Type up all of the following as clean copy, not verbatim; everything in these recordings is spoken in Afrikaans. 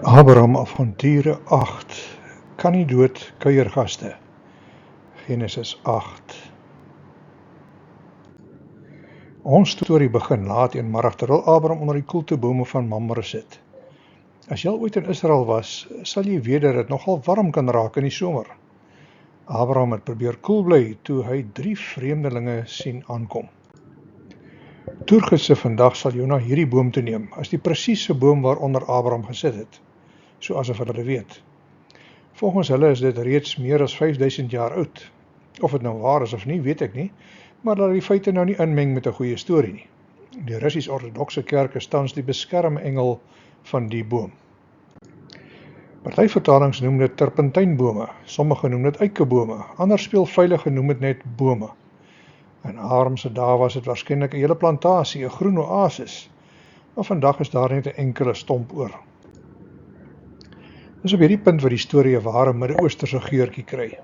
Abraham avonture 8, kan nie dood kuiergaste, Genesis 8. Ons storie begin laat eenmiddag terwyl Abraham onder die koeltebome van Mamre sit. As jy al ooit in Israel was, sal jy weet dat dit nogal warm kan raak in die somer. Abraham het probeer koel bly toe hy 3 vreemdelinge sien aankom. Toergidse vandag sal jou na hierdie boom toe neem, as die presiese boom waaronder Abraham gesit het, so asof hulle weet. Volgens hulle is dit reeds meer as 5000 jaar oud. Of dit nou waar is of nie, weet ek nie, maar laat die feite nou nie inmeng met 'n goeie storie nie. Die Russies-Ortodokse Kerk is tans die beskermengel van die boom. Party vertalings noem dit terpentynbome, sommige noem dit eikebome, ander speelveilig noem dit net bome. In Abraham se dae was dit waarskynlik 'n hele plantasie, 'n groen oasis, maar vandag is daar net 'n enkele stomp oor. Dis op hierdie punt waar die storie 'n ware Midde-Oosterse geurtjie kry.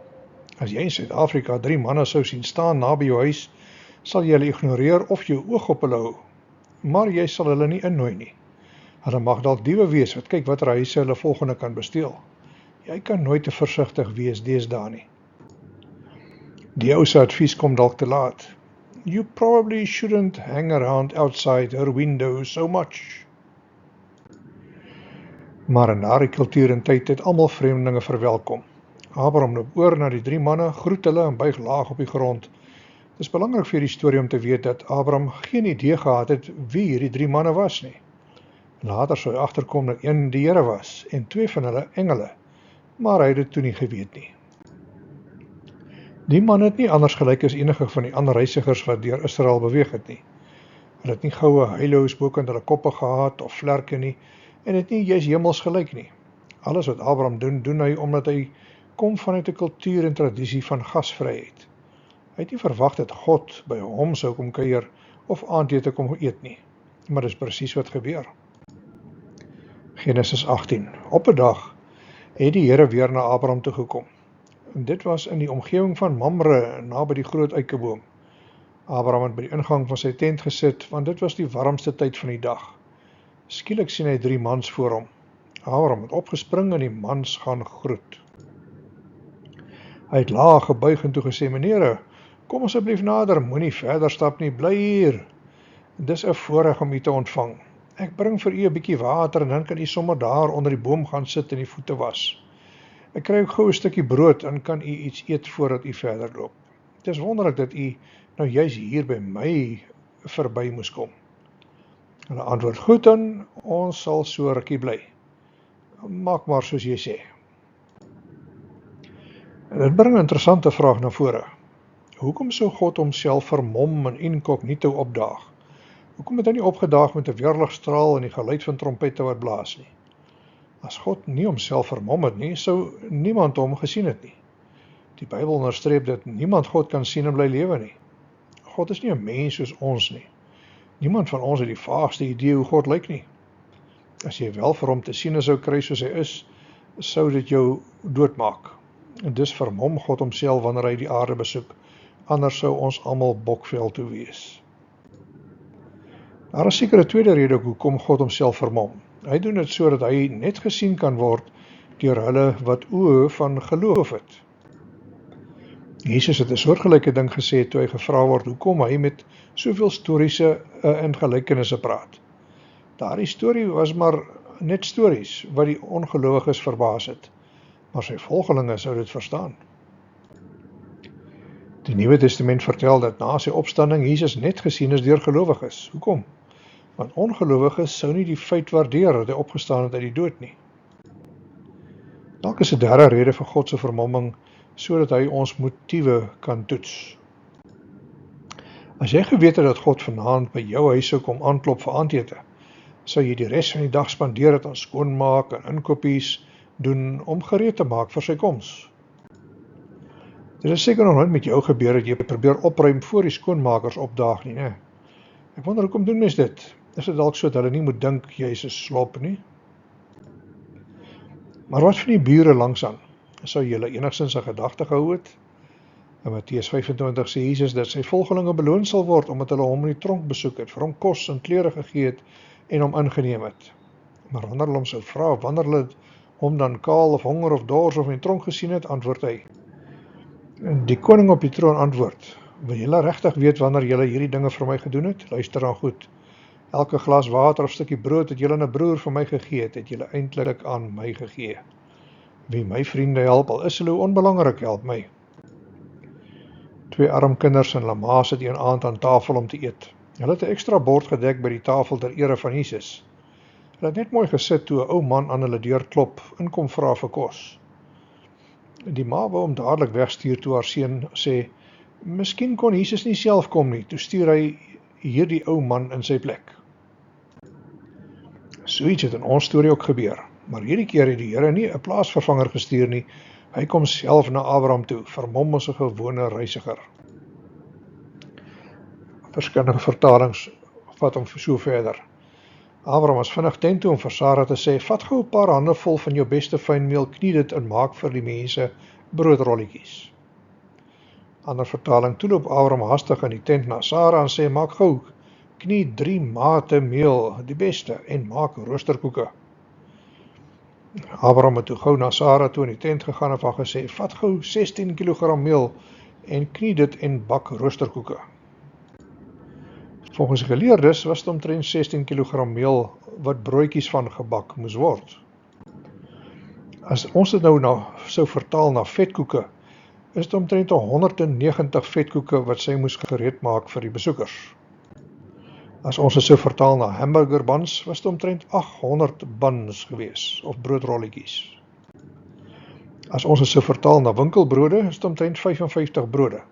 As jy in Suid-Afrika 3 manne sou sien staan naby jou huis, sal jy hulle ignoreer of jou oog op hulle hou, maar jy sal hulle nie innooi nie. Hulle mag dalk diewe wees wat kyk watter huise hulle volgende kan besteel. Jy kan nooit te versigtig wees deesdae nie. Die ou se advies kom dalk te laat. You probably shouldn't hang around outside her window so much. Maar in daardie kultuur en tyd het almal vreemdelinge verwelkom. Abraham loop oor na die 3 manne, groet hulle en buig laag op die grond. Dit is belangrik vir die storie om te weet dat Abraham geen idee gehad het wie hierdie 3 manne was nie. Later sou hy agterkom dat een die Here was en 2 van hulle engele, maar hy het dit toe nie geweet nie. Die man het nie anders gelyk as enige van die ander reisigers wat deur Israel beweeg het nie. Hulle het nie goue heilous bokant hulle koppe gehad of vlerke nie, en het nie juis hemels gelyk nie. Alles wat Abraham doen hy omdat hy kom vanuit 'n kultuur en tradisie van gasvryheid. Hy het nie verwag dat God by hom sou kom kuier of aandete kom eet nie, maar dis presies wat gebeur. Genesis 18. Op 'n dag het die Here weer na Abraham toe gekom. En dit was in die omgewing van Mamre, naby die groot eikeboom. Abraham het by die ingang van sy tent gesit, want dit was die warmste tyd van die dag. Skielik sien hy 3 mans voor hom. Abraham het opgespring en die mans gaan groet. Hy het laag gebuig en toe gesê, meneere, kom asseblief nader, moenie verder stap nie, bly hier. Dis 'n voorreg om u te ontvang. Ek bring vir u 'n bietjie water en dan kan u sommer daar onder die boom gaan sit en die voete was. Ek kry ook gou 'n stukkie brood en kan u iets eet voordat u verder loop. Het is wonderlik dat u nou juis hier by my verby moes kom. Hulle antwoord, goed dan, ons sal so rukkie bly. Maak maar soos jy sê. En dit bring 'n interessante vraag na vore. Hoekom sou God homself vermom en inkognito opdaag? Hoekom het hy nie opgedaag met 'n weerligstraal en die geluid van trompette wat blaas nie? As God nie homself vermom het nie, sou niemand hom gesien het nie. Die Bybel onderstreep dat niemand God kan sien en bly lewe nie. God is nie 'n mens soos ons nie. Niemand van ons het die vaagste idee hoe God lyk nie. As jy wel vir hom te sien sou kry soos hy is, sou dit jou doodmaak. En dus vermom God homself wanneer hy die aarde besoek, anders sou ons almal bokvel toe wees. Daar is seker 'n tweede rede hoekom God homself vermom. Hy doen dit sodat hy net gesien kan word deur hulle wat oë van geloof het. Jesus het 'n soortgelyke ding gesê toe hy gevra word hoekom hy met soveel storiese en gelykenisse praat. Daardie storie was maar net stories wat die ongelowiges verbaas het, maar sy volgelinge sou dit verstaan. Die Nuwe Testament vertel dat na sy opstanding Jesus net gesien is deur gelowiges. Hoekom? Want ongelowiges sou nie die feit waardeer dat hy opgestaan het uit die dood nie. Dalk is 'n derde rede vir God se vermomming, sodat hy ons motiewe kan toets. As jy geweet het dat God vanaand by jou huis sou kom aanklop vir aandete, sou jy die res van die dag spandeer het aan skoonmaak en inkopies doen om gereed te maak vir sy koms. Dit is seker nog nooit met jou gebeur dat jy probeer opruim voor die skoonmakers opdaag nie, né? Ek wonder hoekom doen mens dit? Is dit dalk so dat hulle nie moet dink jy is 'n slop nie? Maar wat van die bure langsaan? Sou jy hulle enigstens 'n gedagte gehou het? In Matteus 25 sê Jesus dat sy volgelinge beloon sal word omdat hulle hom in die tronk besoek het, vir hom kos en klere gegee het en hom ingeneem het. Maar wanneer hulle hom sou vra, wanneer hulle hom dan kaal of honger of dors of in tronk gesien het, antwoord hy. En die koning op die troon antwoord, wil julle regtig weet wanneer julle hierdie dinge vir my gedoen het? Luister dan goed. Elke glas water of stukkie brood het julle aan 'n broer vir my gegee het julle eintlik aan my gegee. Wie my vriende help, al is hulle onbelangrik, help my. 2 arm kinders en hulle ma sit een aand aan tafel om te eet. Hulle het 'n ekstra bord gedek by die tafel ter ere van Jesus. Hulle het net mooi gesit toe 'n ou man aan hulle deur klop en kom vra vir kos. Die ma wou hom dadelik wegstuur toe haar seun sê, miskien kon Jesus nie self kom nie, toe stuur hy hierdie ou man in sy plek. Soiets het in ons storie ook gebeur, maar hierdie keer het die Here nie 'n plaasvervanger gestuur nie, hy kom self na Abraham toe, vermom as 'n gewone reisiger. Verskillende vertalings vat hom so verder. Abraham was vinnig tent toe om vir Sara te sê, vat gou 'n paar hande vol van jou beste fynmeel, knie dit en maak vir die mense broodrolletjies. Ander vertaling, toe loop Abraham hastig in die tent na Sara en sê, maak gou, knie 3 mate meel, die beste, en maak roosterkoeke. Abraham het toe gou na Sara toe in die tent gegaan en vir haar gesê, vat gou 16 kg meel en knie dit en bak roosterkoeke. Volgens die geleerdes was dit omtrent 16 kg meel wat broodjies van gebak moes word. As ons dit nou sou vertaal na vetkoeke, is dit omtrent 190 vetkoeke wat sy moes gereed maak vir die besoekers. As ons dit sou vertaal na hamburger buns, was dit omtrent 800 buns gewees, of broodrolletjies. As ons dit sou vertaal na winkelbrode, is dit omtrent 55 brode.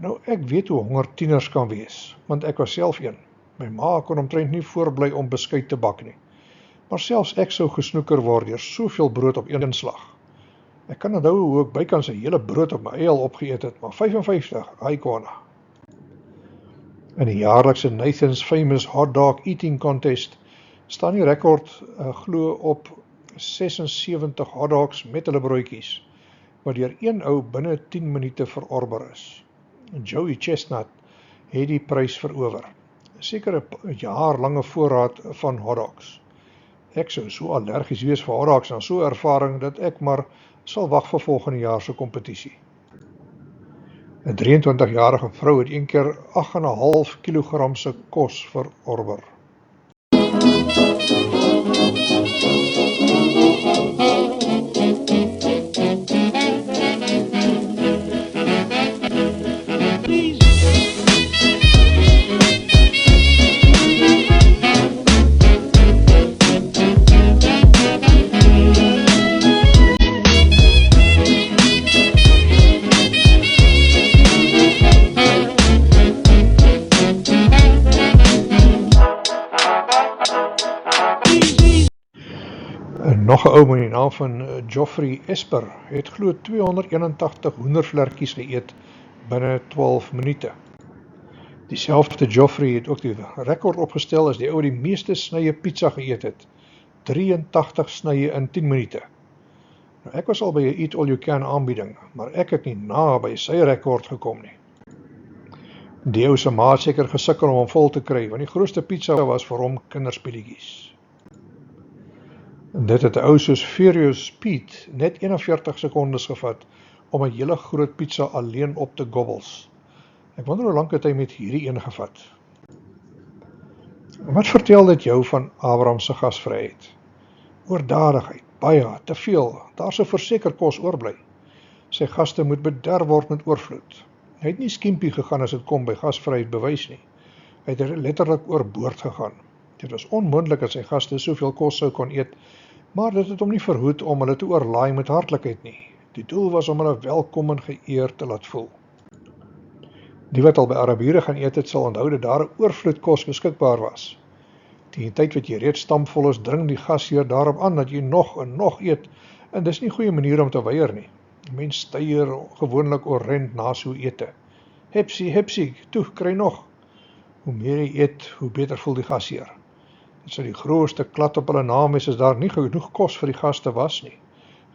Nou, ek weet hoe honger tieners kan wees, want ek was self een. My ma kon omtrent nie voorbly om beskuit te bak nie. Maar selfs ek sou gesnoeker word deur soveel brood op een slag. Ek kan onthou hoe ek bykans 'n hele brood op my eie al opgeëet het, maar 55, haikwana. In die jaarlikse Nathan's Famous Hot Dog Eating Contest staan die rekord glo op 76 hotdogs met hulle broodjies, wat deur een ou binne 10 minute verorber is. Joey Chestnut het die prys verower. Seker 'n jaarlange voorraad van hotdogs. Ek sou so allergies wees vir hotdogs en so ervaring dat ek maar sal wag vir volgende jaar se kompetisie. 'n 23-jarige vrou het een keer 8,5 kg se kos verorber. Nog 'n ou met die naam van Geoffrey Esper het glo 281 hoendervlerkies geëet binne 12 minute. Dieselfde Geoffrey het ook die rekord opgestel as die ou die meeste snye pizza geëet het, 83 snye in 10 minute. Nou, ek was al by 'n eat all you can aanbieding, maar ek het nie na by sy rekord gekom nie. Die ou se ma het seker gesukkel om hom vol te kry, want die grootste pizza was vir hom kinderspeletjies. En dit het 'n ou soos Furious Pete net 41 sekondes gevat om 'n hele groot pizza alleen op te gobbels. Ek wonder hoe lank het hy met hierdie een gevat. Wat vertel dit jou van Abraham se gasvryheid? Oordadigheid, baie, te veel, daar sou verseker kos oorbly. Sy gaste moet bederf word met oorvloed. Hy het nie skimpie gegaan as dit kom by gasvryheid bewys nie. Hy het letterlik oorboord gegaan. Dit was onmoontlik dat sy gaste soveel kos sou kon eet, maar dit het hom nie verhoed om hulle te oorlaai met hartlikheid nie. Die doel was om hulle welkom en geëerd te laat voel. Die wat al by Arabiere gaan eet het, sal onthou dat daar 'n oorvloed kos beskikbaar was. Teen die tyd wat jy reeds stampvol is, dring die gasheer daarop aan dat jy nog en nog eet, en dis nie 'n goeie manier om te weier nie. Mens styer gewoonlik oorrent na so ete. Hepsie, toe, kry nog. Hoe meer jy eet, hoe beter voel die gasheer. Dit sou die grootste klad op hulle naam is as daar nie genoeg kos vir die gaste was nie.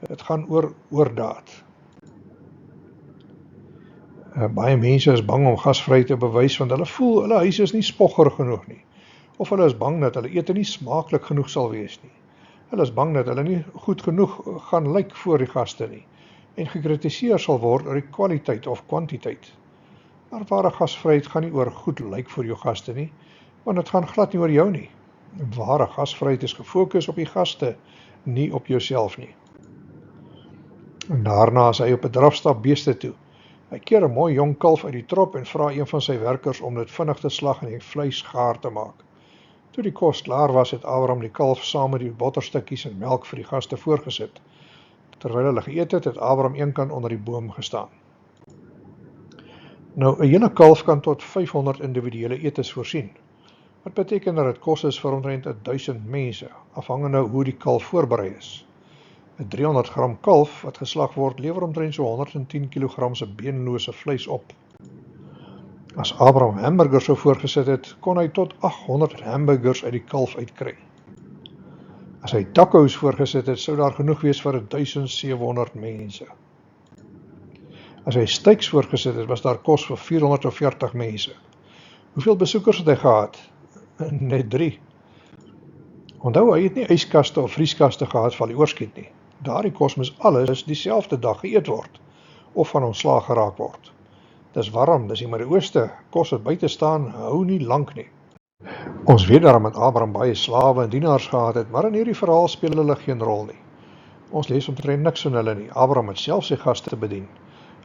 Dit gaan oor oordaad. Baie mense is bang om gasvryheid te bewys, want hulle voel hulle huis is nie spogger genoeg nie, of hulle is bang dat hulle ete nie smaaklik genoeg sal wees nie. Hulle is bang dat hulle nie goed genoeg gaan lyk voor die gaste nie, en gekritiseer sal word oor die kwaliteit of kwantiteit. Maar ware gasvryheid gaan nie oor goed lyk vir jou gaste nie, want dit gaan glad nie oor jou nie. Ware gasvryheid is gefokus op die gaste, nie op jouself nie. En daarna is hy op 'n drafstap beeste toe. Hy keer 'n mooi jong kalf uit die trop en vra een van sy werkers om dit vinnig te slag en die vleis gaar te maak. Toe die kos klaar was, het Abraham die kalf saam met die botterstukkies en melk vir die gaste voorgesit. Terwyl hulle geëet het, het Abraham eenkant onder die boom gestaan. Nou, 'n hele kalf kan tot 500 individuele etes voorsien. Wat beteken dat dit kos is vir omtrent 1000 mense, afhangende hoe die kalf voorberei is. 'n 300 gram kalf wat geslag word, lewer omtrent so 110 kg se beenlose vleis op. As Abraham hamburgers sou voorgesit het, kon hy tot 800 hamburgers uit die kalf uitkry. As hy tacos voorgesit het, sou daar genoeg wees vir 1700 mense. As hy steaks voorgesit het, was daar kos vir 440 mense. Hoeveel besoekers het hy gehad? Net 3. Onthou, hy het nie yskaste of vrieskaste gehad van die oorskiet nie. Daardie kos moes alles dieselfde dag geëet word, of van ontslaag geraak word. Dis warm, dis die Midde-Ooste, kos wat buite staan, hou nie lank nie. Ons weet daarom dat Abraham baie slawe en dienaars gehad het, maar in hierdie verhaal speel hulle geen rol nie. Ons lees omtrent niks van hulle nie. Abraham het self sy gaste bedien.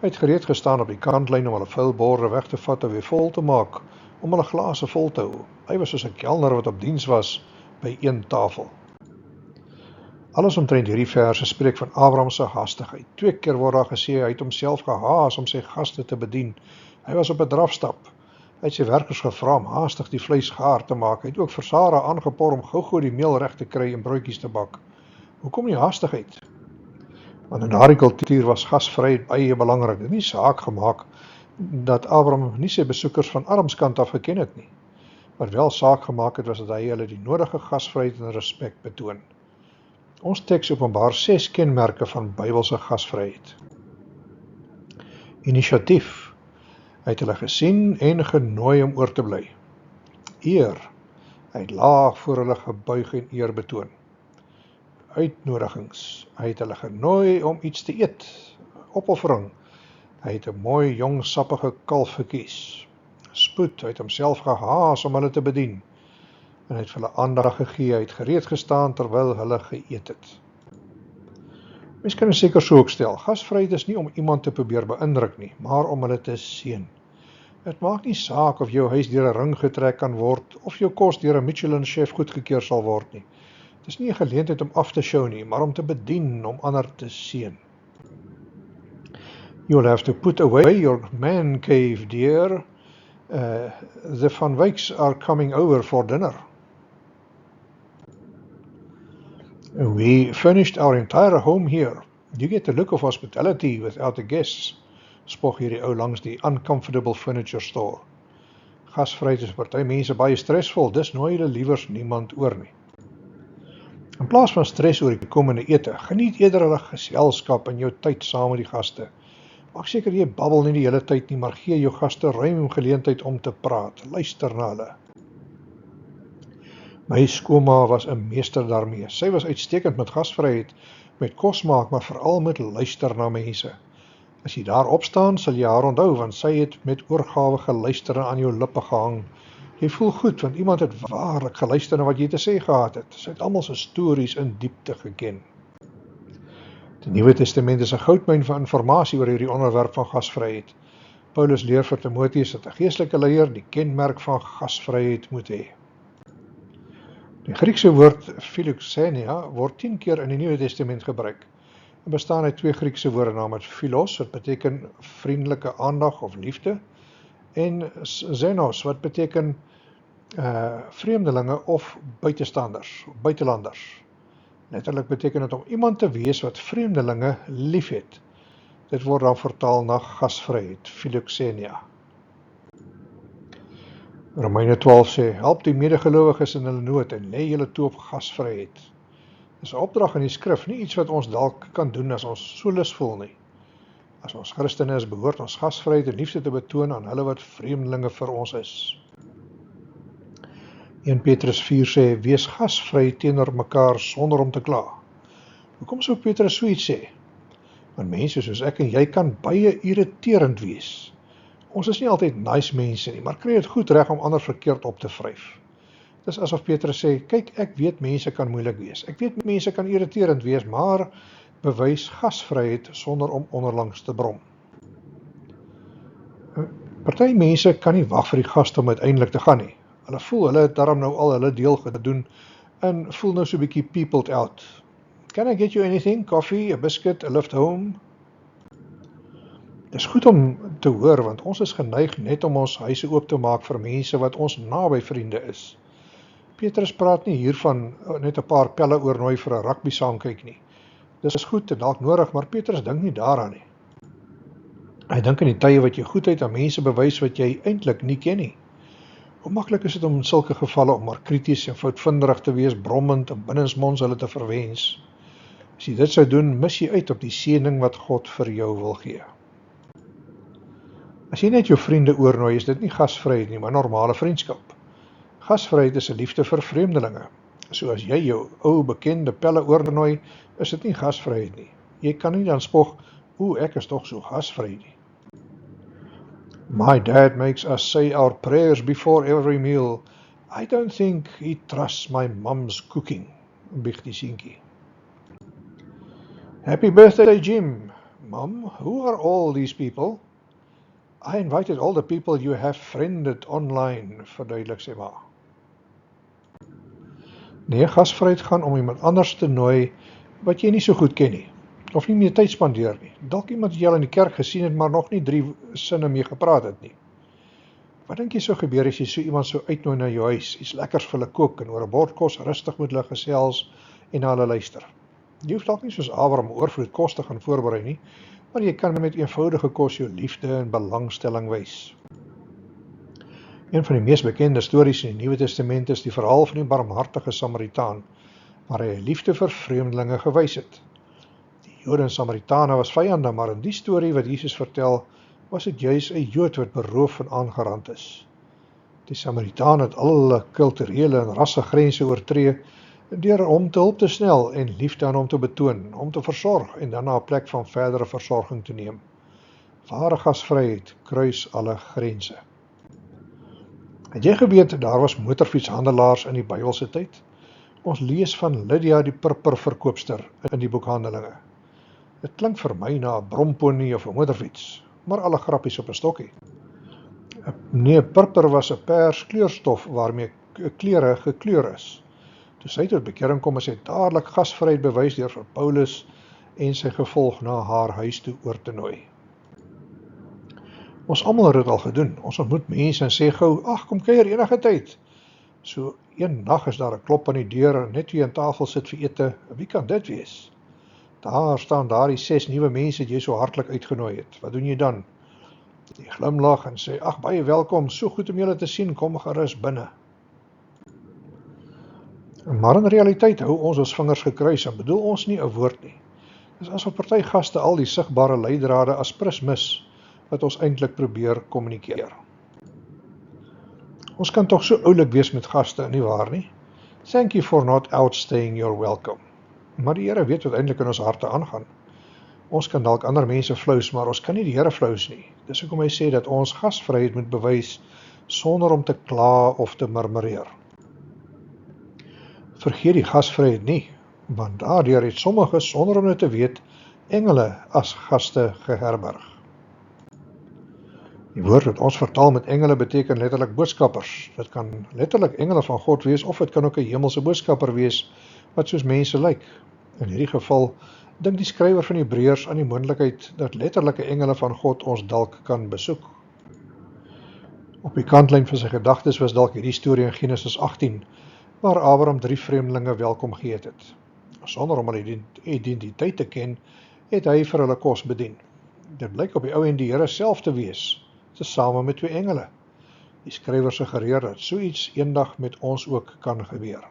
Hy het gereed gestaan op die kantlyn om hulle vuil borde weg te vat en weer vol te maak, om hulle glase vol te hou. Hy was soos 'n kelner wat op diens was by een tafel. Alles omtrent hierdie verse spreek van Abraham se haastigheid. 2 keer word daar gesê hy het homself gehaas om sy gaste te bedien. Hy was op 'n drafstap. Hy het sy werkers gevra om haastig die vleis gaar te maak. Hy het ook vir Sara aangepoor om gou-gou die meel reg te kry en broodjies te bak. Hoekom die haastigheid? Want in daardie kultuur was gasvryheid baie belangrik. Dit is nie saak gemaak dat Abraham nie sy besoekers van Abrams kant af geken het nie. Wat wel saak gemaak het, was dat hy hulle die nodige gasvryheid en respek betoon. Ons teks openbaar 6 kenmerke van Bybelse gasvryheid. Inisiatief. Hy het hulle gesien en genooi om oor te bly. Eer. Hy het laag voor hulle gebuig en eer betoon. Uitnodigings. Hy het hulle genooi om iets te eet. Opoffering. Hy het 'n mooi jong sappige kalf gekies. Spoed. Hy het homself gehaas om hulle te bedien. En hy het vir hulle aandag gegee. Hy het gereed gestaan terwyl hulle geëet het. Mens kan seker so ook stel, gasvryheid is nie om iemand te probeer beïndruk nie, maar om hulle te seën. Dit maak nie saak of jou huis deur 'n ring getrek kan word, of jou kos deur 'n Michelin chef goedgekeur sal word nie. Dit is nie 'n geleentheid om af te show nie, maar om te bedien, om ander te seën. You'll have to put away your man cave, dear. The Van Wyks are coming over for dinner. We furnished our entire home here. You get the look of hospitality without the guests, spog hierdie ou langs die Uncomfortable Furniture Store. Gasvryheid is vir party mense baie stresvol, dis nooi hulle liewers niemand oor nie. In plaas van stres oor die komende ete, geniet eerder hulle geselskap en jou tyd saam met die gaste. Maak seker jy babbel nie die hele tyd nie, maar gee jou gaste ruim geleentheid om te praat. Luister na hulle. My skoonma was 'n meester daarmee. Sy was uitstekend met gasvryheid, met kos maak, maar veral met luister na mense. As jy daar opstaan, sal jy haar onthou, want sy het met oorgawe geluister en aan jou lippe gehang. Jy voel goed, want iemand het waarlik geluister na wat jy te sê gehad het. Sy het almal se stories in diepte geken. Die Nuwe Testament is 'n goudmyn van inligting oor hierdie onderwerp van gasvryheid. Paulus leer vir Timoteus dat 'n geestelike leier die kenmerk van gasvryheid moet hê. Die Griekse woord philoxenia word 10 keer in die Nuwe Testament gebruik. Dit bestaan uit 2 Griekse woorde, naamlik philos, wat beteken vriendelike aandag of liefde, en xenos, wat beteken vreemdelinge of buitestanders, buitelanders. Letterlik beteken dit om iemand te wees wat vreemdelinge liefhet. Dit word dan vertaal na gasvryheid, philoxenia. Romeine 12 sê, help die medegelowiges in hulle nood en lê julle toe op gasvryheid. Dit is 'n opdrag in die skrif, nie iets wat ons dalk kan doen as ons so lus voel nie. As ons Christene is, behoort ons gasvryheid en liefde te betoon aan hulle wat vreemdelinge vir ons is. 1 Petrus 4 sê, wees gasvry teenoor mekaar sonder om te kla. Hoekom sou Petrus so iets sê? Want mense soos ek en jy kan baie irriterend wees. Ons is nie altyd nice mense nie, maar kry dit goed reg om ander verkeerd op te vryf. Dis asof Petrus sê, kyk, ek weet mense kan moeilik wees. Ek weet mense kan irriterend wees, maar bewys gasvryheid sonder om onderlangs te brom. Party mense kan nie wag vir die gaste om uiteindelik te gaan nie. Hulle voel, hulle het daarom nou al hulle deel gedoen en voel nou so 'n bietjie peopled out. Can I get you anything? Coffee, a biscuit, a lift home? Dis goed om te hoor, want ons is geneig net om ons huise oop te maak vir mense wat ons naby vriende is. Petrus praat nie hiervan net 'n paar pelle oornooi vir 'n rugby saamkyk nie. Dis is goed en dalk nodig, maar Petrus dink nie daaraan nie. Hy dink aan die tye wat jy goedheid aan mense bewys wat jy eintlik nie ken nie. Hoe maklik is dit om in sulke gevalle om maar krities en foutvinderig te wees, brommend en binnensmonds hulle te verwens. As jy dit sou doen, mis jy uit op die seëning wat God vir jou wil gee. As jy net jou vriende oornooi, is dit nie gasvryheid nie, maar normale vriendskap. Gasvryheid is 'n liefde vir vreemdelinge. So as jy jou ou bekende pelle oornooi, is dit nie gasvryheid nie. Jy kan nie dan spog, ek is tog so gasvry nie. My dad makes us say our prayers before every meal. I don't think he trusts my mum's cooking, bieg die seentjie. Happy birthday, Jim. Mum, who are all these people? I invited all the people you have friended online, verduidelik sy ma. Nee, gasvryheid gaan om iemand anders te nooi wat jy nie so goed ken nie, of nie meer tyd spandeer nie. Dalk iemand wat jy al in die kerk gesien het, maar nog nie 3 sinne mee gepraat het nie. Wat dink jy sou gebeur as jy so iemand sou uitnooi na jou huis, iets lekkers vir hulle kook en oor 'n bord kos rustig met hulle gesels en na hulle luister? Jy hoef dalk nie soos Abraham oorvloed kos te gaan voorberei nie, maar jy kan met eenvoudige kos jou liefde en belangstelling wys. Een van die mees bekende stories in die Nuwe Testament is die verhaal van die barmhartige Samaritaan, waar hy liefde vir vreemdelinge gewys het. Die Jode en Samaritane was vyande, maar in die storie wat Jesus vertel, was dit juis 'n Jood wat beroof en aangerand is. Die Samaritaan het alle kulturele en rassegrense oortree deur hom te hulp te snel en liefde aan hom te betoon, hom te versorg en dan na 'n plek van verdere versorging te neem. Ware gasvryheid kruis alle grense. Het jy geweet, daar was motorfietshandelaars in die Bybelse tyd? Ons lees van Lydia die purperverkoopster in die boek Handelinge. Dit klink vir my na 'n bromponie of 'n motorfiets, maar alle grappies op 'n stokkie. Nee, purper was 'n pers kleurstof waarmee klere gekleur is. Toe sy tot bekering kom, is sy dadelik gasvryheid bewys deur vir Paulus en sy gevolg na haar huis toe oor te nooi. Ons almal het dit al gedoen. Ons ontmoet mense en sê gou, ag, kom kuier enige tyd. So een nag is daar 'n klop aan die deur en net wie aan tafel sit vir ete. Wie kan dit wees? Daar staan daardie 6 nuwe mense wat jy so hartlik uitgenooi het. Wat doen jy dan? Jy glimlag en sê, ag, baie welkom, so goed om julle te sien, kom gerus binne. Maar in realiteit hou ons vingers gekruis en bedoel ons nie 'n woord nie. Dis asof party gaste al die sigbare leidrade as prins mis wat ons eintlik probeer kommunikeer. Ons kan tog so oulik wees met gaste, nie waar nie? Thank you for not outstaying your welcome. Maar die Here weet wat eintlik in ons harte aangaan. Ons kan dalk ander mense flous, maar ons kan nie die Here flous nie. Dis hoekom hy sê dat ons gasvryheid moet bewys sonder om te kla of te murmureer. Vergeet die gasvryheid nie, want daardeur het sommige, sonder om dit te weet, engele as gaste geherberg. Die woord wat ons vertaal met engele beteken letterlik boodskappers. Dit kan letterlik engele van God wees, of dit kan ook 'n hemelse boodskapper wees, wat soos mense lyk. In hierdie geval dink die skrywer van Hebreërs aan die moontlikheid dat letterlike engele van God ons dalk kan besoek. Op die kantlyn van sy gedagtes was dalk hierdie storie in Genesis 18, waar Abraham 3 vreemdelinge welkom geheet het. Sonder om hulle identiteit te ken, het hy vir hulle kos bedien. Dit blyk op die ou en die Here self te wees, tesame met 2 engele. Die skrywer suggereer dat so iets eendag met ons ook kan gebeur.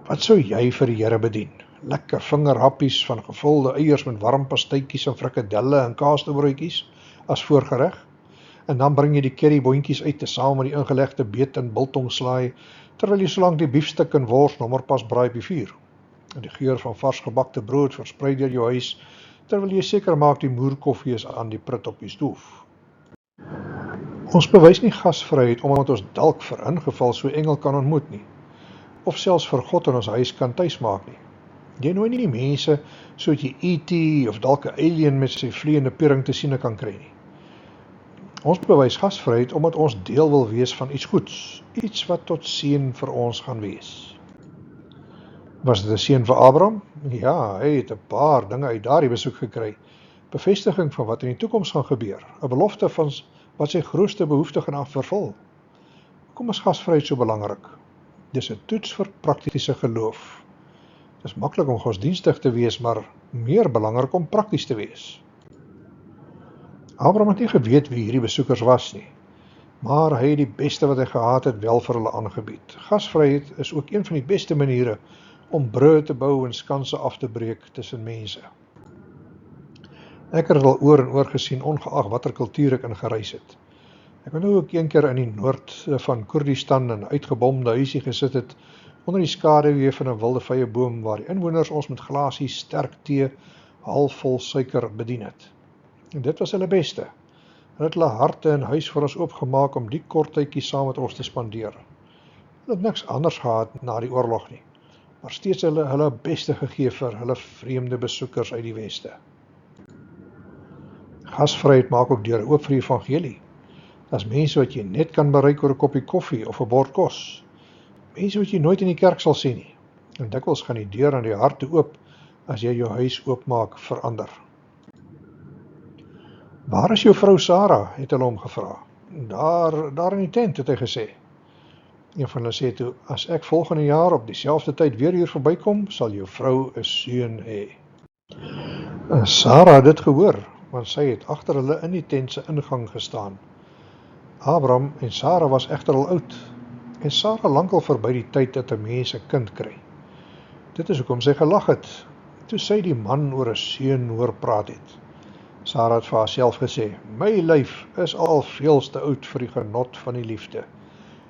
Wat sou jy vir die Here bedien? Lekker vingerhappies van gevulde eiers met warm pastytjies en frikadelle en kaasbroodjies as voorgereg? En dan bring jy die curryboontjies uit tesame met die ingelegde beet en biltongslaai, terwyl jy solank die biefstuk en wors nommerpas braai op die vuur. En die geur van vars gebakte brood versprei deur jou huis, terwyl jy seker maak die moerkoffie is aan die prut op die stoof. Ons bewys nie gasvryheid omdat ons dalk vir ingeval so engel kan ontmoet nie, of selfs vir God in ons huis kan tuismaak nie. Jy nooi nie die mense sodat jy E.T. of dalk 'n alien met sy vleiende piering te siene kan kry nie. Ons bewys gasvryheid omdat ons deel wil wees van iets goeds, iets wat tot seën vir ons gaan wees. Was dit 'n seën vir Abraham? Ja, hy het 'n paar dinge uit daardie besoek gekry. Bevestiging van wat in die toekoms gaan gebeur, 'n belofte van wat sy grootste behoefte gaan vervul. Hoekom is gasvryheid so belangrik? Dis 'n toets vir praktiese geloof. Dit is maklik om godsdienstig te wees, maar meer belangrik om prakties te wees. Abraham het nie geweet wie hierdie besoekers was nie, maar hy het die beste wat hy gehad het wel vir hulle aangebied. Gasvryheid is ook een van die beste maniere om brûe te bou en skanse af te breek tussen mense. Ek het al oor en oor gesien, ongeag watter kultuur ek ingereis het. Ek het nou ook een keer in die noord van Koerdistan in 'n uitgebomde huisie gesit het, onder die skaduwee van 'n wilde vyeboom waar die inwoners ons met glasies sterk tee, halfvol suiker bedien het. En dit was hulle beste. Hulle het hulle harte en huis vir ons oopgemaak om die kort tydjie saam met ons te spandeer. Hulle het niks anders gehad na die oorlog nie, maar steeds hulle beste gegee vir hulle vreemde besoekers uit die weste. Gasvryheid maak ook deure oop vir die evangelie. Dit is mense wat jy net kan bereik oor 'n koppie koffie of 'n bord kos. Mense wat jy nooit in die kerk sal sien nie. En dikwels gaan die deur aan die hart toe oop as jy jou huis oopmaak vir ander. Waar is jou vrou Sarah? Het hulle hom gevra. Daar in die tent, het hy gesê. Een van hulle sê toe, as ek volgende jaar op dieselfde tyd weer hier verbykom, sal jou vrou 'n seun hê. Sarah het dit gehoor, want sy het agter hulle in die tent se ingang gestaan. Abraham en Sarah was egter al oud, en Sarah lankal verby die tyd dat 'n mens 'n kind kry. Dit is hoekom sy gelag het, toe sy die man oor 'n seun hoor praat het. Sarah het vir haarself gesê, my lyf is al veels te oud vir die genot van die liefde.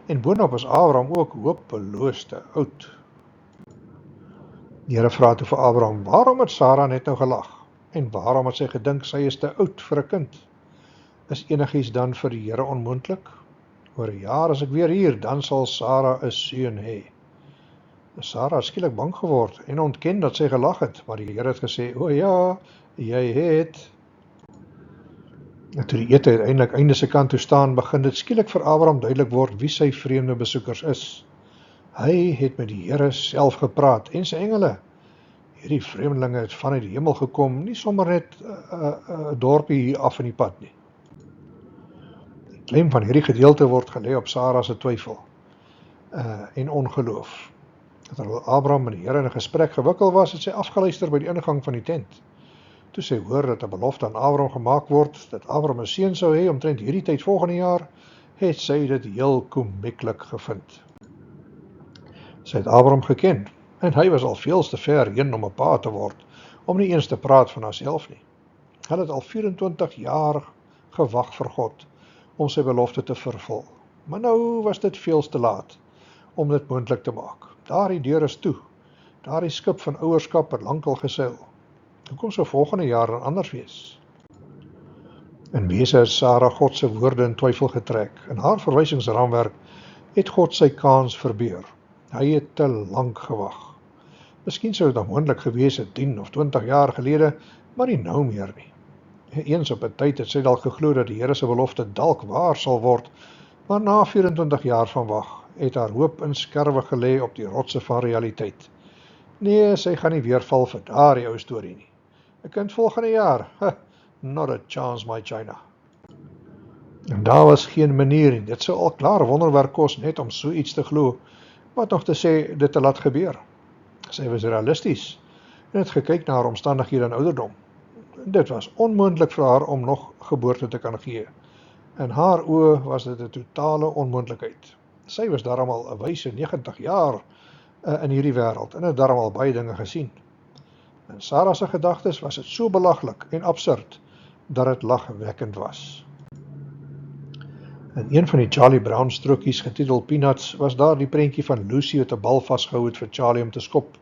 En boonop is Abraham ook hopeloos te oud. Die Here vra toe vir Abraham, waarom het Sarah net nou gelag? En waarom het sy gedink sy is te oud vir 'n kind? Is enigiets dan vir die Here onmoontlik? Oor 'n jaar as ek weer hier, dan sal Sarah 'n seun hê. Sarah het skielik bang geword en ontken dat sy gelag het, maar die Here het gesê, o ja, jy het. En toe die ete uiteindelik einde se kant toe staan, begin dit skielik vir Abraham duidelik word wie sy vreemde besoekers is. Hy het met die Here self gepraat en sy engele. Hierdie vreemdelinge het vanuit die hemel gekom, nie sommer net 'n dorpie hier af in die pad nie. Die klem van hierdie gedeelte word gelê op Sarah se twyfel en ongeloof. Terwyl Abraham met die Here in 'n gesprek gewikkel was, het sy afgeluister by die ingang van die tent. Toe sy hoor dat 'n belofte aan Abraham gemaak word, dat Abraham 'n seun sou hê omtrent hierdie tyd volgende jaar, het sy dit heel komieklik gevind. Sy het Abraham geken, en hy was al veels te ver heen om 'n pa te word, om nie eens te praat van haarself nie. Hulle het al 24 jaar gewag vir God, om sy belofte te vervul. Maar nou was dit veels te laat, om dit moontlik te maak. Daardie deur is toe, daardie skip van ouerskap het lankal geseil. Hoekom sou volgende jaar dan anders wees? In wese het Sarah God se woorde in twyfel getrek. In haar verwysingsraamwerk het God sy kans verbeur. Hy het te lank gewag. Miskien sou dit moontlik gewees het 10 of 20 jaar gelede, maar nie nou meer nie. Eens op 'n tyd het sy dalk geglo dat die Here se belofte dalk waar sal word, maar na 24 jaar van wag, het haar hoop in skerwe gelê op die rotse van realiteit. Nee, sy gaan nie weer val vir daardie ou storie nie. 'n Kind volgende jaar, not a chance my China. En daar was geen manier nie, dit sou al klaar wonderwerk kos net om so iets te glo, wat nog te sê dit te laat gebeur. Sy was realisties, en het gekyk na haar omstandighede en ouderdom. Dit was onmoontlik vir haar om nog geboorte te kan gee. In haar oë was dit 'n totale onmoontlikheid. Sy was daarom al 'n wyse 90 jaar in hierdie wêreld, en het daarom al baie dinge gesien. In Sarah se gedagtes was dit so belaglik en absurd, dat dit lagwekkend was. In een van die Charlie Brown strokies getiteld Peanuts was daar die prentjie van Lucy wat 'n bal vasgehou het vir Charlie om te skop.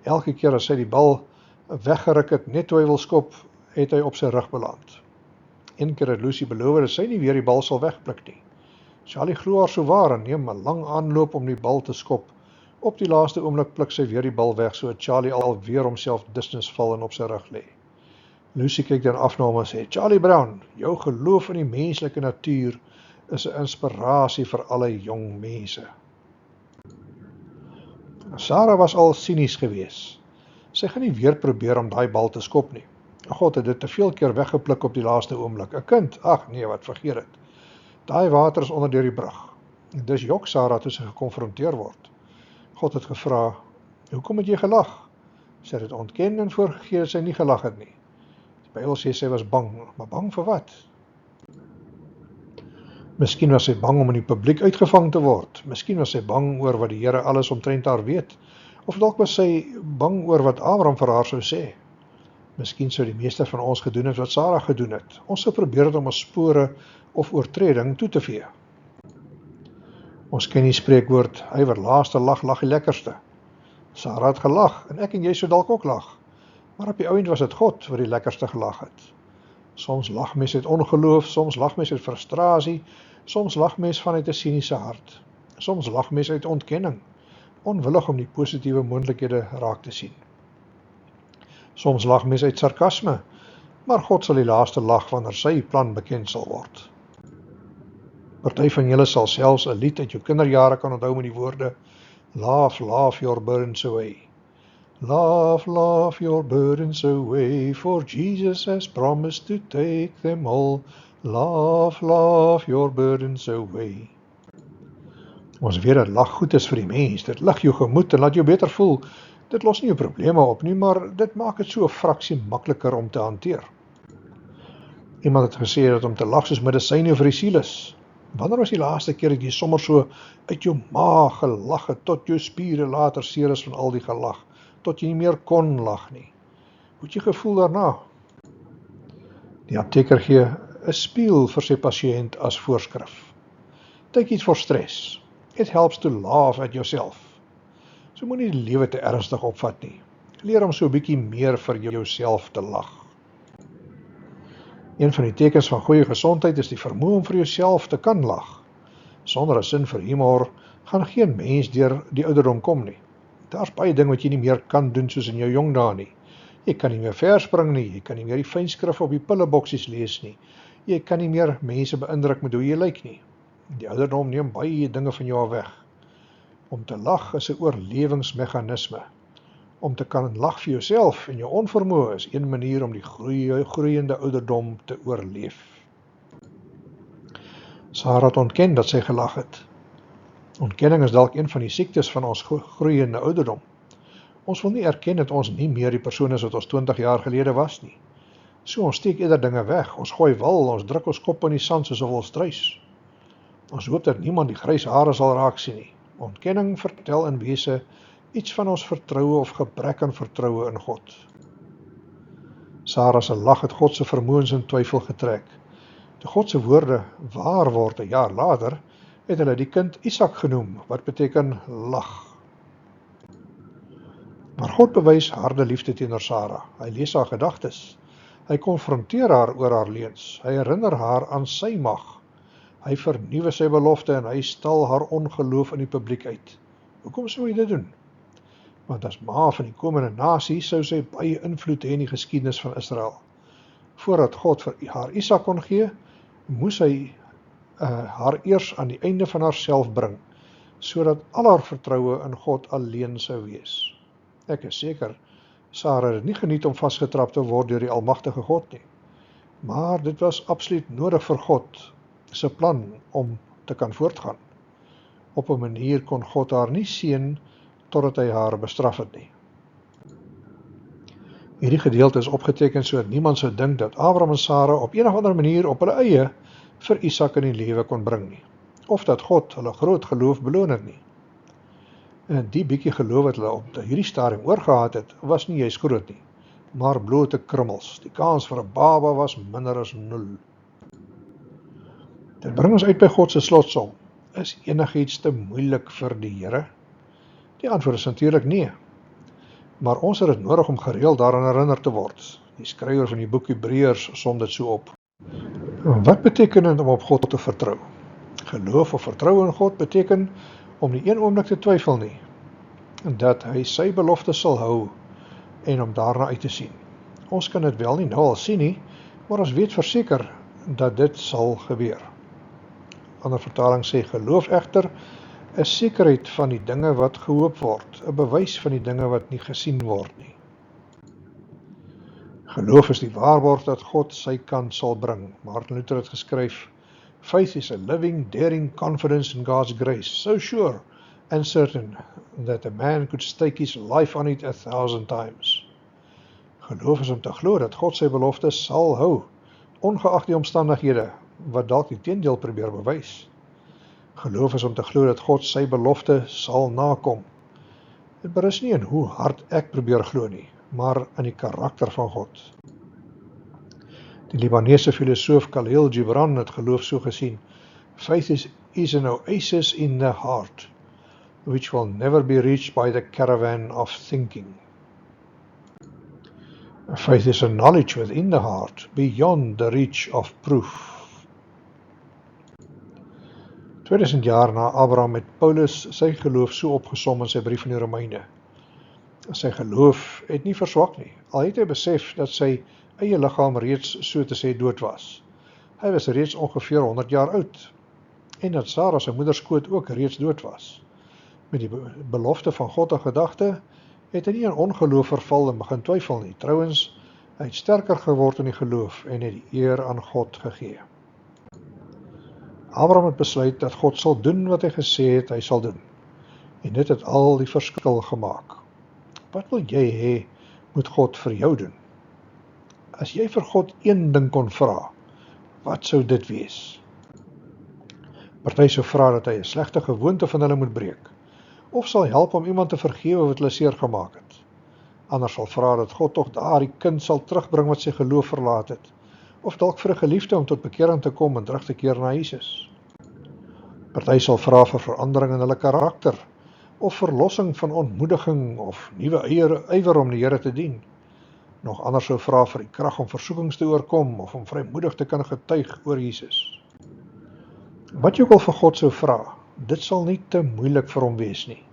Elke keer as hy die bal weggeruk het, net toe hy wil skop, het hy op sy rug beland. Een keer het Lucy beloof dat sy nie weer die bal sal wegpluk nie. Charlie glo haar so waar en neem 'n lang aanloop om die bal te skop. Op die laaste oomblik pluk sy weer die bal weg, so Charlie alweer homself dusnis val en op sy rug lê. Lucy kyk dan af na hom en sê, Charlie Brown, jou geloof in die menslike natuur is 'n inspirasie vir alle jong mense. Sarah was al sinies gewees. Sy gaan nie weer probeer om daai bal te skop nie. God het dit te veel keer weggepluk op die laaste oomblik. 'n Kind, ag nee, wat vergeet dit. Daai water is onder deur die brug. En dis jok Sarah toe sy gekonfronteer word. God het gevra, hoekom het jy gelag? Sy het dit ontken en voorgegee dat sy nie gelag het nie. Die Bybel sê sy was bang, maar bang vir wat? Miskien was sy bang om in die publiek uitgevang te word. Miskien was sy bang oor wat die Here alles omtrent haar weet. Of dalk was sy bang oor wat Abraham vir haar sou sê. Miskien sou die meeste van ons gedoen het wat Sarah gedoen het. Ons sou probeer het om ons spore of oortreding toe te vee. Ons ken die spreekwoord, hy wat laaste lag, lag die lekkerste. Sarah het gelag, en ek en jy sou dalk ook lag. Maar op die ouend was dit God wat die lekkerste gelag het. Soms lag mens uit ongeloof, soms lag mens uit frustrasie, soms lag mens vanuit 'n siniese hart. Soms lag mens uit ontkenning, onwillig om die positiewe moontlikhede raak te sien. Soms lag mens uit sarkasme, maar God sal die laaste lag wanneer sy plan bekend sal word. Party van julle sal selfs 'n lied uit jou kinderjare kan onthou met die woorde Laugh, laugh your burdens away. Laugh, laugh your burdens away, for Jesus has promised to take them all. Laugh, laugh your burdens away. Ons weet dat lag goed is vir die mens, dit lig jou gemoed en laat jou beter voel. Dit los nie jou probleme op nie, maar dit maak dit so 'n fraksie makliker om te hanteer. Iemand het gesê dat om te lag soos medisyne vir die siel is. Wanneer was die laaste keer dat jy sommer so uit jou maag gelag het, tot jou spiere later seer is van al die gelag, tot jy nie meer kon lag nie? Hoe het jy gevoel daarna? Die apteker gee 'n spieël vir sy pasiënt as voorskrif. Take it for stress. It helps to laugh at yourself. So moenie die lewe te ernstig opvat nie. Leer om so 'n bietjie meer vir jouself te lag. Een van die tekens van goeie gesondheid is die vermoë om vir jouself te kan lag. Sonder 'n sin vir humor gaan geen mens deur die ouderdom kom nie. Daar's baie dinge wat jy nie meer kan doen soos in jou jong dae nie. Jy kan nie meer verspring nie, jy kan nie meer die fynskrif op die pilleboksies lees nie. Jy kan nie meer mense beïndruk met hoe jy lyk nie. Die ouderdom neem baie dinge van jou af weg. Om te lag is 'n oorlewingsmeganisme. Om te kan lag vir jouself en jou onvermoë is een manier om die groeiende ouderdom te oorleef. Sarah het ontken dat sy gelag het. Ontkenning is dalk een van die siektes van ons groeiende ouderdom. Ons wil nie erken dat ons nie meer die persoon is wat ons 20 jaar gelede was nie. So ons steek eerder dinge weg, ons gooi wal, ons druk ons kop in die sand soos 'n wolstruis. Ons hoop dat niemand die grys hare sal raak sien nie. Ontkenning vertel in wese iets van ons vertroue of gebrek aan vertroue in God. Sarah se lag het God se vermoëns in twyfel getrek. Toe God se woorde waar word 'n jaar later, het hulle die kind Isak genoem, wat beteken lag. Maar God bewys harde liefde teenoor Sarah. Hy lees haar gedagtes. Hy konfronteer haar oor haar leuns. Hy herinner haar aan sy mag. Hy vernuwe sy belofte en hy stal haar ongeloof in die publiek uit. Hoekom sou hy dit doen? Want as ma van die komende nasie sou sy baie invloed hê in die geskiedenis van Israel. Voordat God vir haar Isak kon gee, moes hy haar eers aan die einde van haarself bring, sodat al haar vertroue in God alleen sou wees. Ek is seker, Sarah het nie geniet om vasgetrap te word deur die almagtige God nie. Maar dit was absoluut nodig vir God se plan om te kan voortgaan. Op 'n manier kon God haar nie seën totdat hy haar bestraf het nie. Hierdie gedeelte is opgeteken sodat niemand sou dink dat Abraham en Sarah op een of ander manier op hulle eie vir Isak in die lewe kon bring nie, of dat God hulle groot geloof beloon het nie. En die bietjie geloof wat hulle op hierdie stadium oorgehad het, was nie juist groot nie, maar blote krummels. Die kans vir 'n baba was minder as 0. Dit bring ons uit by God se slotsom. Is enigiets te moeilik vir die Here? Die antwoord is natuurlik nee. Maar ons het dit nodig om gereeld daaraan herinner te word. Die skrywer van die boek Hebreërs som dit so op. Wat beteken dit om op God te vertrou? Geloof of vertrou in God beteken om nie een oomblik te twyfel nie, dat hy sy belofte sal hou en om daarna uit te sien. Ons kan dit wel nie nou al sien nie, maar ons weet verseker dat dit sal gebeur. Ander vertaling sê, geloof egter is sekerheid van die dinge wat gehoop word, 'n bewys van die dinge wat nie gesien word nie. Geloof is die waarborg dat God sy kant sal bring. Martin Luther het geskryf, faith is a living, daring confidence in God's grace, so sure and certain that a man could stake his life on it 1,000 times. Geloof is om te glo dat God sy belofte sal hou, ongeag die omstandighede, wat dalk die teendeel probeer bewys. Geloof is om te glo dat God sy belofte sal nakom. Dit berus nie in hoe hard ek probeer glo nie, maar in die karakter van God. Die Libanese filosoof Khalil Gibran het geloof so gesien, faith is an oasis in the heart, which will never be reached by the caravan of thinking. Faith is a knowledge within the heart, beyond the reach of proof. 2000 jaar na Abraham het Paulus sy geloof so opgesom in sy brief aan die Romeine. Sy geloof het nie verswak nie, al het hy besef dat sy eie liggaam reeds so te sê dood was. Hy was reeds ongeveer 100 jaar oud, en dat Sarah sy moederskoot ook reeds dood was. Met die belofte van God in gedagte, het hy nie in ongeloof verval en begin twyfel nie. Trouwens, hy het sterker geword in die geloof en het die eer aan God gegee. Abraham het besluit dat God sal doen wat hy gesê het hy sal doen. En dit het al die verskil gemaak. Wat wil jy hê moet God vir jou doen? As jy vir God een ding kon vra, wat sou dit wees? Party sou vra dat hy 'n slegte gewoonte van hulle moet breek, of sal help om iemand te vergewe wat hulle seer gemaak het. Ander sal vra dat God tog daardie kind sal terugbring wat sy geloof verlaat het, of dalk vir 'n geliefde om tot bekering te kom en terug te keer na Jesus. Party sal vra vir verandering in hulle karakter, of verlossing van ontmoediging, of nuwe ywer om die Here te dien. Nog ander sou vra vir die krag om versoekings te oorkom, of om vrymoedig te kan getuig oor Jesus. Wat jy ook al vir God sou vra, dit sal nie te moeilik vir hom wees nie.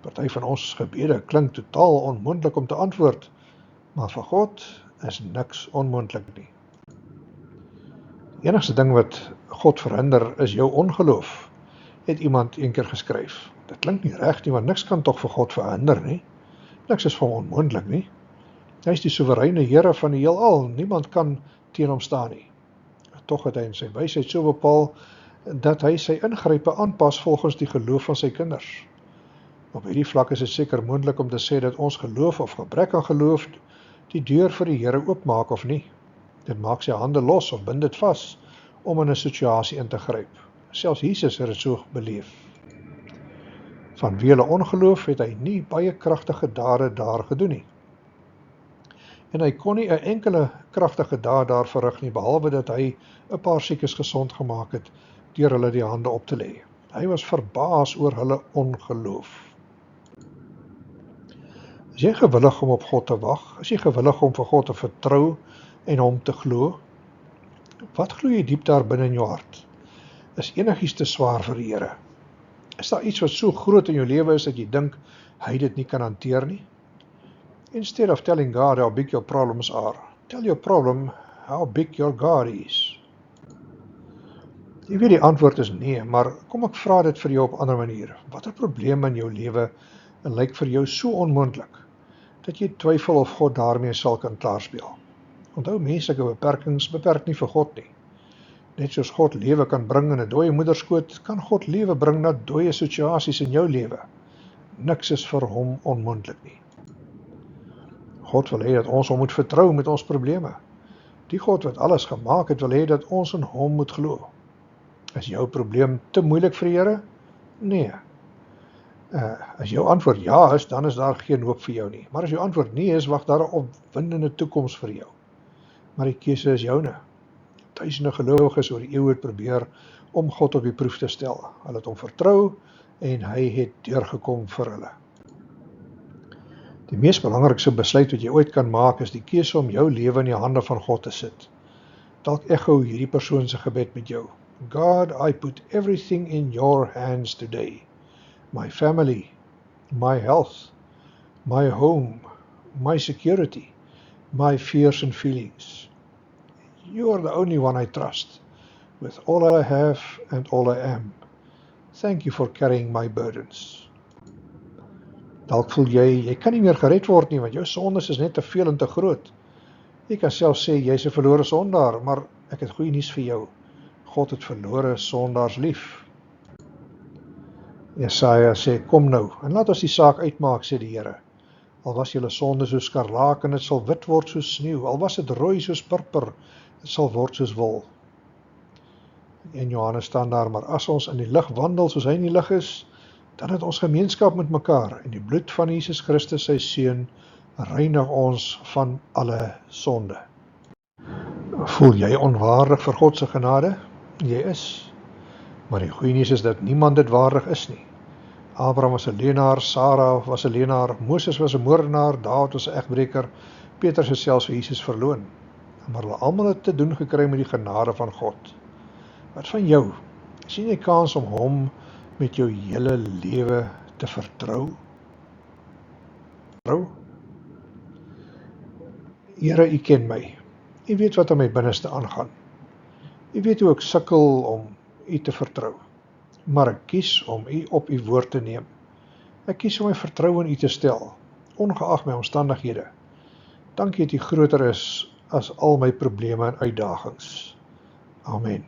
Party van ons gebede klink totaal onmoontlik om te antwoord, maar vir God is niks onmoontlik nie. Die enigste ding wat God verhinder is jou ongeloof, het iemand eendag geskryf. Dit klink nie reg nie, want niks kan tog vir God verhinder nie. Niks is vir hom onmoontlik nie. Hy is die soewereine Here van die heelal, niemand kan teen hom staan nie. Tog het hy in sy wysheid so bepaal, dat hy sy ingrype aanpas volgens die geloof van sy kinders. Op hierdie vlak is dit seker moontlik om te sê dat ons geloof of gebrek aan geloof die deur vir die Here oopmaak of nie. Dit maak sy hande los of bind dit vas om in 'n situasie in te gryp. Selfs Jesus het dit so beleef. Vanweë hulle ongeloof het hy nie baie kragtige dade daar gedoen nie. En hy kon nie 'n enkele kragtige daad daar verrig nie, behalwe dat hy 'n paar siekes gesond gemaak het deur hulle die hande op te lê. Hy was verbaas oor hulle ongeloof. Is jy gewillig om op God te wag? Is jy gewillig om vir God te vertrou en hom te glo? Wat glo jy diep daar binne in jou hart? Is enigiets te swaar vir die Here? Is daar iets wat so groot in jou lewe is dat jy dink hy dit nie kan hanteer nie? Instead of telling God how big your problems are, tell your problem how big your God is. Jy weet die antwoord is nee, maar kom ek vra dit vir jou op 'n ander manier. Watter probleem in jou lewe lyk vir jou so onmoontlik, dat jy twyfel of God daarmee sal kan klaarspeel? Onthou, menslike beperkings beperk nie vir God nie. Net soos God lewe kan bring in 'n dooie moederskoot, kan God lewe bring na dooie situasies in jou lewe. Niks is vir hom onmoontlik nie. God wil hê dat ons hom moet vertrou met ons probleme. Die God wat alles gemaak het, wil hê dat ons in hom moet glo. Is jou probleem te moeilik vir die Here? Nee. As jou antwoord ja is, dan is daar geen hoop vir jou nie. Maar as jou antwoord nee is, wag daar 'n opwindende toekoms vir jou. Maar die keuse is joune. duisende gelowiges oor die eeuw het probeer om God op die proef te stel. Hulle het hom vertrou en hy het deurgekom vir hulle. Die mees belangrikste besluit wat jy ooit kan maak is die keuse om jou lewe in die hande van God te sit. Dalk echo hierdie persoon se gebed met jou. God, I put everything in your hands today. My family, my health, my home, my security, my fears and feelings. You are the only one I trust, with all I have and all I am. Thank you for carrying my burdens. Dalk voel jy kan nie meer gered word nie, want jou sondes is net te veel en te groot. Jy kan self sê, jy is 'n verlore sondaar, maar ek het goeie nuus vir jou. God het verlore sondaars lief. Jesaja sê, kom nou, en laat ons die saak uitmaak, sê die Here. Al was julle sonde soos skarlaken, dit sal wit word soos sneeu, al was dit rooi soos purper, dit sal word soos wol. En Johannes staan daar, maar as ons in die lig wandel soos hy in die lig is, dan het ons gemeenskap met mekaar, en die bloed van Jesus Christus, sy Seun, reinig ons van alle sonde. Voel jy onwaardig vir God se genade? Jy is. Maar die goeie nuus is dat niemand dit waardig is nie. Abraham was 'n leenaar, Sarah was 'n leenaar, Moses was 'n moordenaar, Dawid was 'n egbreker, Petrus het selfs vir Jesus verloon. Maar hulle almal het te doen gekry met die genade van God. Wat van jou? Sien jy kans om hom met jou hele lewe te vertrou? Here, U ken my. U weet wat in my binneste aangaan. U weet hoe ek sukkel om U te vertrou. Maar ek kies om U op U woord te neem. Ek kies om my vertroue in U te stel, ongeag my omstandighede. Dankie dat U groter is as al my probleme en uitdagings. Amen.